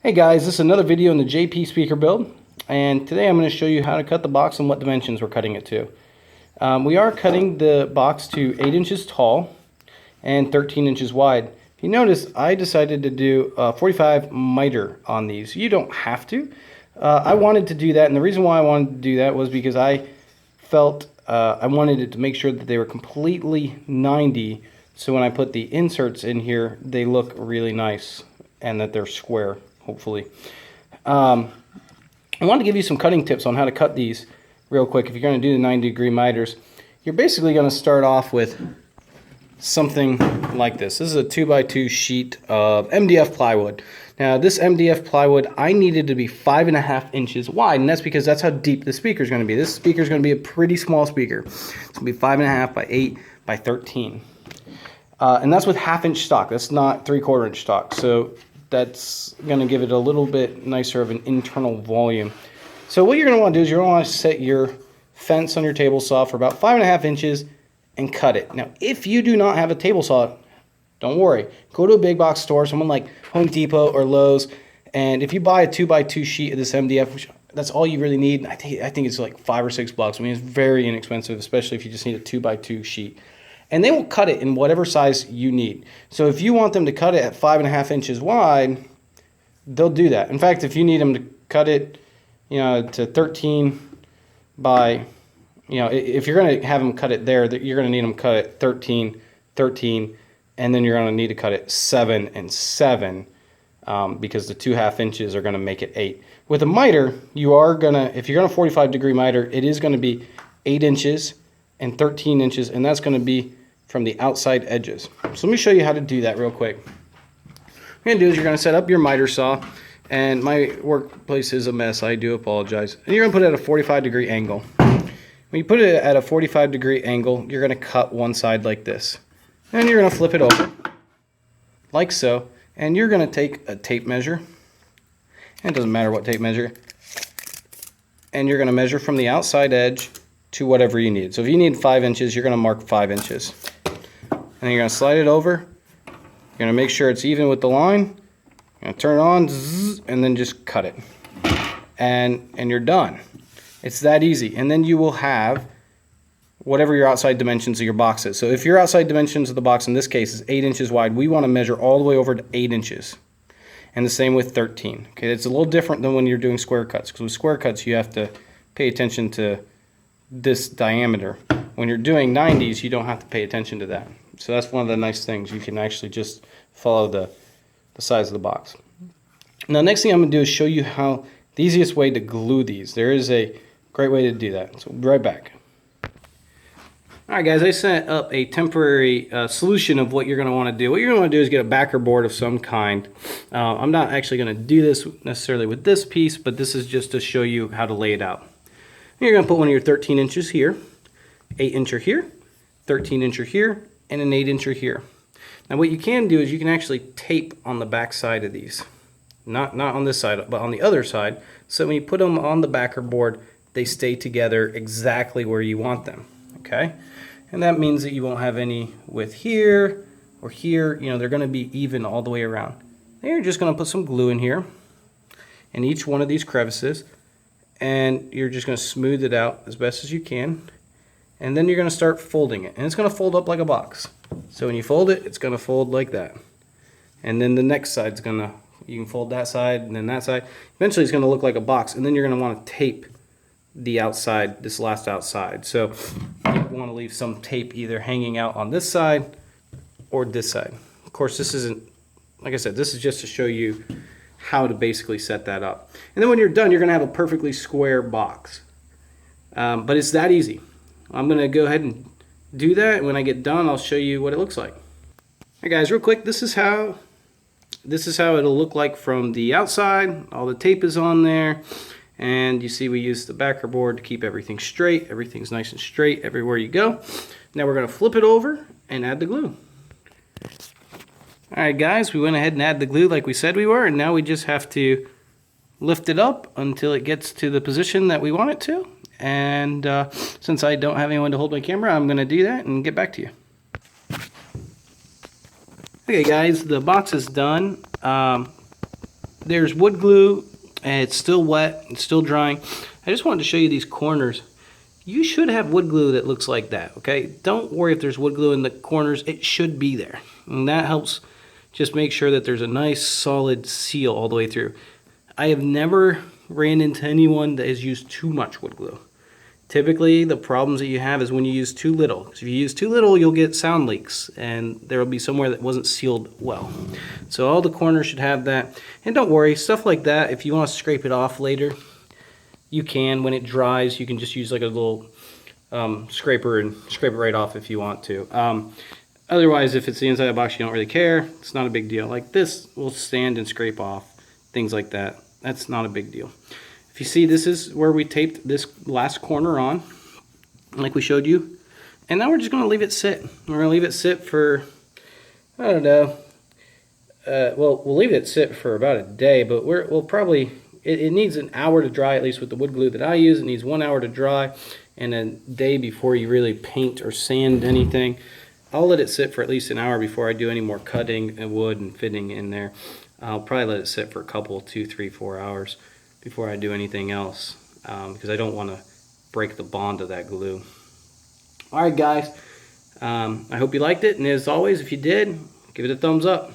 Hey guys, this is another video in the JP speaker build, and today I'm going to show you how to cut the box and what dimensions we're cutting it to. We are cutting the box to 8 inches tall and 13 inches wide. If you notice, I decided to do 45 miter on these. You don't have to. I wanted to do that, and the reason why I wanted to do that was because I felt I wanted it to make sure that they were completely 90, so when I put the inserts in here, they look really nice and that they're square. Hopefully. I want to give you some cutting tips on how to cut these real quick. If you're going to do the 90-degree miters, you're basically going to start off with something like this. This is a 2x2 sheet of MDF plywood. Now this MDF plywood, I needed to be 5.5 inches wide, and that's because that's how deep the speaker is going to be. This speaker is going to be a pretty small speaker. It's going to be 5.5 by 8 by 13. And that's with 1/2 inch stock. That's not 3/4 inch stock. So that's going to give it a little bit nicer of an internal volume. So what you're going to want to do is you're going to want to set your fence on your table saw for about 5.5 inches and cut it. Now, if you do not have a table saw, don't worry. Go to a big box store, someone like Home Depot or Lowe's, and if you buy a 2x2 sheet of this MDF, which that's all you really need. I think it's like $5 or $6. I mean, it's very inexpensive, especially if you just need a 2x2 sheet. And they will cut it in whatever size you need. So if you want them to cut it at 5.5 inches wide, they'll do that. In fact, if you need them to cut it, to 13 by, if you're going to have them cut it there, you're going to need them cut it 13, 13, and then you're going to need to cut it 7 and 7 because the 2.5 inches are going to make it 8. With a miter, you are going to, if you're going to 45-degree miter, it is going to be 8 inches and 13 inches, and that's going to be from the outside edges. So let me show you how to do that real quick. What you're going to do is you're going to set up your miter saw, and my workplace is a mess, I do apologize. And you're going to put it at a 45-degree angle. When you put it at a 45-degree angle, you're going to cut one side like this. And you're going to flip it over, like so, and you're going to take a tape measure, and it doesn't matter what tape measure, and you're going to measure from the outside edge to whatever you need. So if you need 5 inches, you're going to mark 5 inches. And then you're going to slide it over. You're going to make sure it's even with the line. You're going to turn it on, zzz, and then just cut it. And you're done. It's that easy. And then you will have whatever your outside dimensions of your box is. So if your outside dimensions of the box in this case is 8 inches wide, we want to measure all the way over to 8 inches. And the same with 13. Okay, it's a little different than when you're doing square cuts, because with square cuts you have to pay attention to this diameter. When you're doing 90s, you don't have to pay attention to that. So that's one of the nice things. You can actually just follow the size of the box. Now, next thing I'm going to do is show you how the easiest way to glue these. There is a great way to do that. So we'll be right back. Alright guys, I set up a temporary solution of what you're going to want to do. What you're going to want to do is get a backer board of some kind. I'm not actually going to do this necessarily with this piece, but this is just to show you how to lay it out. You're going to put one of your 13 inches here, 8 incher here, 13 incher here, and an 8 incher here. Now what you can do is you can actually tape on the back side of these. Not on this side, but on the other side. So when you put them on the backer board, they stay together exactly where you want them. Okay? And that means that you won't have any width here or here. They're going to be even all the way around. Then you're just going to put some glue in here in each one of these crevices. And you're just going to smooth it out as best as you can, and then you're going to start folding it, and it's going to fold up like a box. So when you fold it, it's going to fold like that, and then the next side's going to, you can fold that side and then that side. Eventually it's going to look like a box, and then you're going to want to tape the outside, this last outside. So you want to leave some tape either hanging out on this side or this side. Of course, this isn't, like I said, this is just to show you how to basically set that up. And then when you're done, you're going to have a perfectly square box. But it's that easy. I'm going to go ahead and do that. When I get done, I'll show you what it looks like. Hey guys, real quick, this is how it'll look like from the outside. All the tape is on there. And you see we use the backer board to keep everything straight. Everything's nice and straight everywhere you go. Now we're going to flip it over and add the glue. Alright guys, we went ahead and added the glue like we said we were, and now we just have to lift it up until it gets to the position that we want it to. And since I don't have anyone to hold my camera, I'm going to do that and get back to you. Okay guys, the box is done. there's wood glue and it's still wet, it's still drying. I just wanted to show you these corners. You should have wood glue that looks like that, okay? Don't worry if there's wood glue in the corners, it should be there. And that helps just make sure that there's a nice solid seal all the way through. I have never ran into anyone that has used too much wood glue. Typically, the problems that you have is when you use too little. 'Cause if you use too little, you'll get sound leaks, and there will be somewhere that wasn't sealed well. So all the corners should have that. And don't worry, stuff like that, if you want to scrape it off later, you can. When it dries, you can just use like a little scraper and scrape it right off if you want to. Otherwise, if it's the inside of the box, you don't really care. It's not a big deal. Like this will stand and scrape off, things like that. That's not a big deal. If you see, this is where we taped this last corner on, like we showed you. And now we're just going to leave it sit. We're going to leave it sit for, I don't know. Well, we'll leave it sit for about a day, but we'll probably, it needs an hour to dry, at least with the wood glue that I use. It needs 1 hour to dry and a day before you really paint or sand anything. I'll let it sit for at least an hour before I do any more cutting and wood and fitting in there. I'll probably let it sit for a couple, 2, 3, 4 hours before I do anything else, because I don't want to break the bond of that glue. Alright guys, I hope you liked it, and as always, if you did, give it a thumbs up.